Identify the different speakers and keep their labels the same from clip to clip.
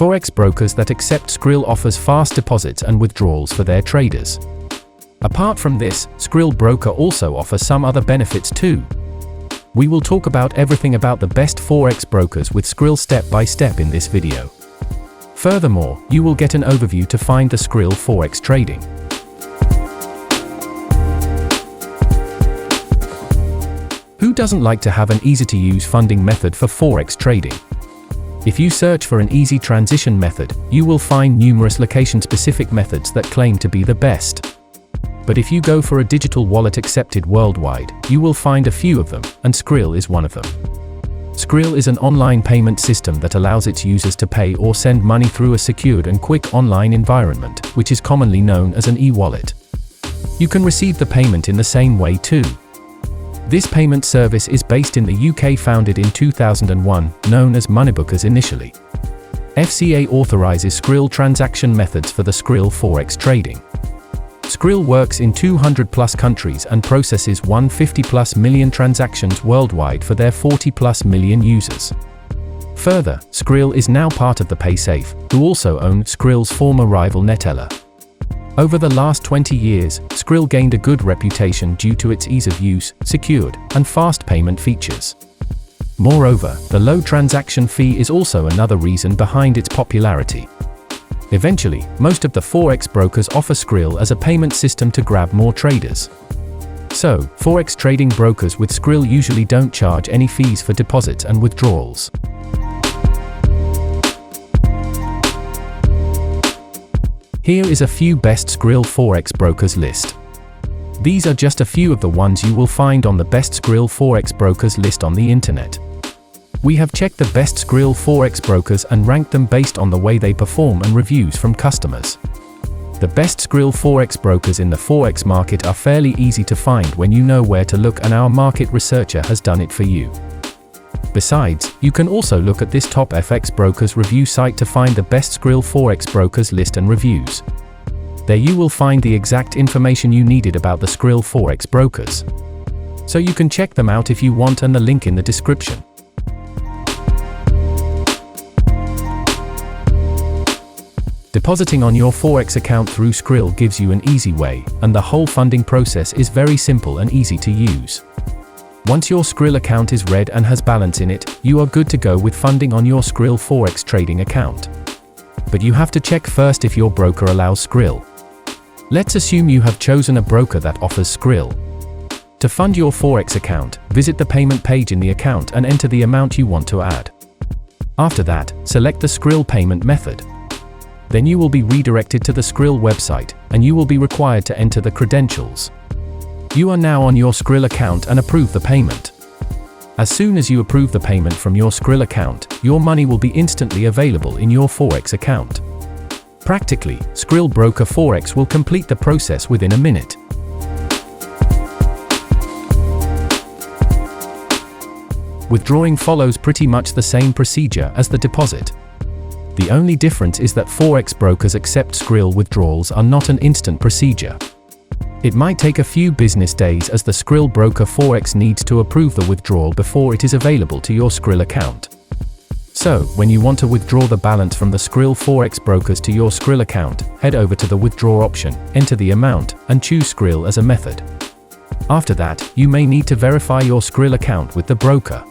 Speaker 1: Forex brokers that accept Skrill offers fast deposits and withdrawals for their traders. Apart from this, Skrill broker also offers some other benefits too. We will talk about everything about the best Forex brokers with Skrill step by step in this video. Furthermore, you will get an overview to find the Skrill Forex trading. Who doesn't like to have an easy-to-use funding method for Forex trading? If you search for an easy transition method, you will find numerous location-specific methods that claim to be the best. But if you go for a digital wallet accepted worldwide, you will find a few of them, and Skrill is one of them. Skrill is an online payment system that allows its users to pay or send money through a secured and quick online environment, which is commonly known as an e-wallet. You can receive the payment in the same way too. This payment service is based in the UK, founded in 2001, known as Moneybookers initially. FCA authorizes Skrill transaction methods for the Skrill Forex trading. Skrill works in 200+ countries and processes 150+ million transactions worldwide for their 40+ million users. Further, Skrill is now part of the PaySafe, who also own Skrill's former rival Neteller. Over the last 20 years, Skrill gained a good reputation due to its ease of use, secured, and fast payment features. Moreover, the low transaction fee is also another reason behind its popularity. Eventually, most of the Forex brokers offer Skrill as a payment system to grab more traders. So, Forex trading brokers with Skrill usually don't charge any fees for deposits and withdrawals. Here is a few best Skrill Forex brokers list. These are just a few of the ones you will find on the best Skrill Forex brokers list on the internet. We have checked the best Skrill Forex brokers and ranked them based on the way they perform and reviews from customers. The best Skrill Forex brokers in the Forex market are fairly easy to find when you know where to look, and our market researcher has done it for you. Besides, you can also look at this top FX brokers review site to find the best Skrill Forex brokers list and reviews. There you will find the exact information you needed about the Skrill Forex brokers. So you can check them out if you want, and the link in the description. Depositing on your Forex account through Skrill gives you an easy way, and the whole funding process is very simple and easy to use. Once your Skrill account is read and has balance in it, you are good to go with funding on your Skrill Forex trading account. But you have to check first if your broker allows Skrill. Let's assume you have chosen a broker that offers Skrill. To fund your Forex account, visit the payment page in the account and enter the amount you want to add. After that, select the Skrill payment method. Then you will be redirected to the Skrill website, and you will be required to enter the credentials. You are now on your Skrill account and approve the payment. As soon as you approve the payment from your Skrill account, your money will be instantly available in your Forex account. Practically, Skrill Broker Forex will complete the process within a minute. Withdrawing follows pretty much the same procedure as the deposit. The only difference is that Forex brokers accept Skrill withdrawals are not an instant procedure. It might take a few business days, as the Skrill Broker Forex needs to approve the withdrawal before it is available to your Skrill account. So, when you want to withdraw the balance from the Skrill Forex brokers to your Skrill account, head over to the withdraw option, enter the amount, and choose Skrill as a method. After that, you may need to verify your Skrill account with the broker.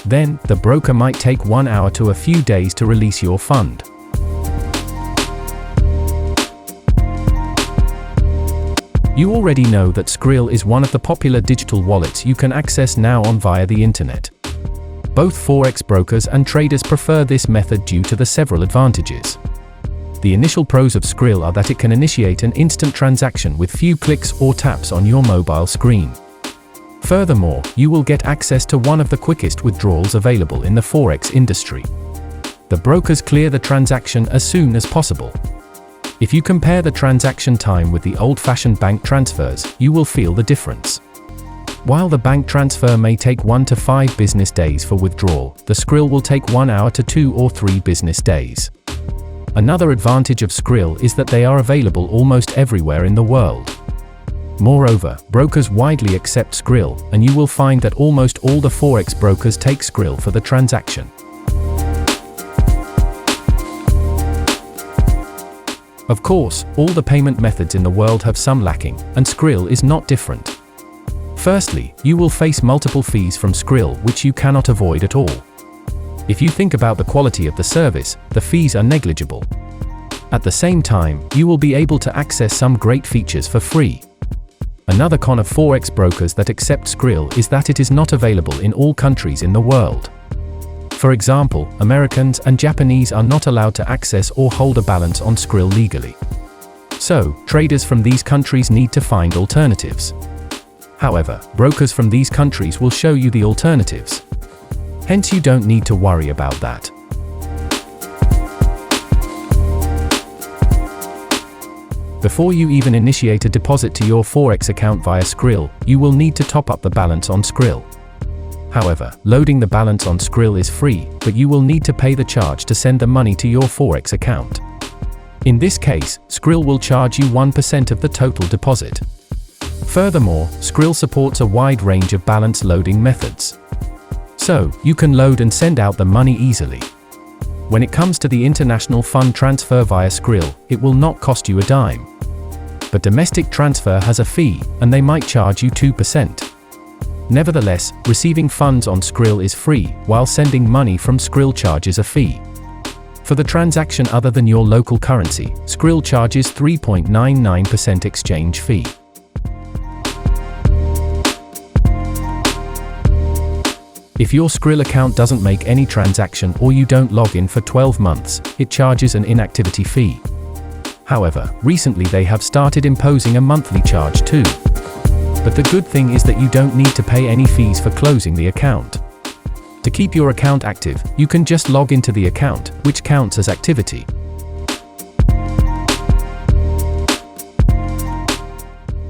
Speaker 1: Then, the broker might take 1 hour to a few days to release your fund. You already know that Skrill is one of the popular digital wallets you can access now on via the internet. Both Forex brokers and traders prefer this method due to the several advantages. The initial pros of Skrill are that it can initiate an instant transaction with few clicks or taps on your mobile screen. Furthermore, you will get access to one of the quickest withdrawals available in the Forex industry. The brokers clear the transaction as soon as possible. If you compare the transaction time with the old-fashioned bank transfers, you will feel the difference. While the bank transfer may take 1 to 5 business days for withdrawal, the Skrill will take 1 hour to 2 or 3 business days. Another advantage of Skrill is that they are available almost everywhere in the world. Moreover, brokers widely accept Skrill, and you will find that almost all the Forex brokers take Skrill for the transaction. Of course, all the payment methods in the world have some lacking, and Skrill is not different. Firstly, you will face multiple fees from Skrill which you cannot avoid at all. If you think about the quality of the service, the fees are negligible. At the same time, you will be able to access some great features for free. Another con of Forex brokers that accept Skrill is that it is not available in all countries in the world. For example, Americans and Japanese are not allowed to access or hold a balance on Skrill legally. So, traders from these countries need to find alternatives. However, brokers from these countries will show you the alternatives. Hence, you don't need to worry about that. Before you even initiate a deposit to your Forex account via Skrill, you will need to top up the balance on Skrill. However, loading the balance on Skrill is free, but you will need to pay the charge to send the money to your Forex account. In this case, Skrill will charge you 1% of the total deposit. Furthermore, Skrill supports a wide range of balance loading methods. So, you can load and send out the money easily. When it comes to the international fund transfer via Skrill, it will not cost you a dime. But domestic transfer has a fee, and they might charge you 2%. Nevertheless, receiving funds on Skrill is free, while sending money from Skrill charges a fee. For the transaction other than your local currency, Skrill charges 3.99% exchange fee. If your Skrill account doesn't make any transaction or you don't log in for 12 months, it charges an inactivity fee. However, recently they have started imposing a monthly charge too. But the good thing is that you don't need to pay any fees for closing the account. To keep your account active, you can just log into the account, which counts as activity.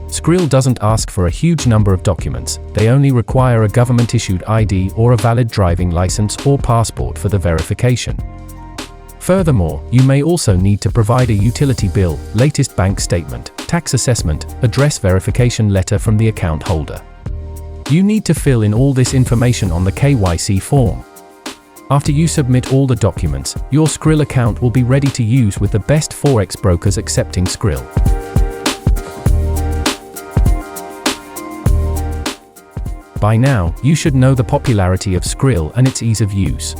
Speaker 1: Skrill doesn't ask for a huge number of documents, they only require a government-issued ID or a valid driving license or passport for the verification. Furthermore, you may also need to provide a utility bill, latest bank statement, tax assessment, address verification letter from the account holder. You need to fill in all this information on the KYC form. After you submit all the documents, your Skrill account will be ready to use with the best Forex brokers accepting Skrill. By now, you should know the popularity of Skrill and its ease of use.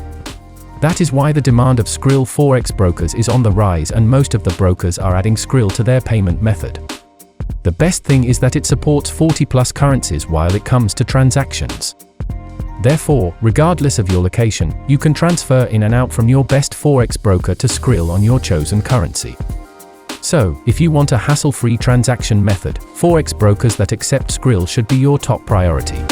Speaker 1: That is why the demand of Skrill Forex brokers is on the rise and most of the brokers are adding Skrill to their payment method. The best thing is that it supports 40+ currencies while it comes to transactions. Therefore, regardless of your location, you can transfer in and out from your best Forex broker to Skrill on your chosen currency. So, if you want a hassle-free transaction method, Forex brokers that accept Skrill should be your top priority.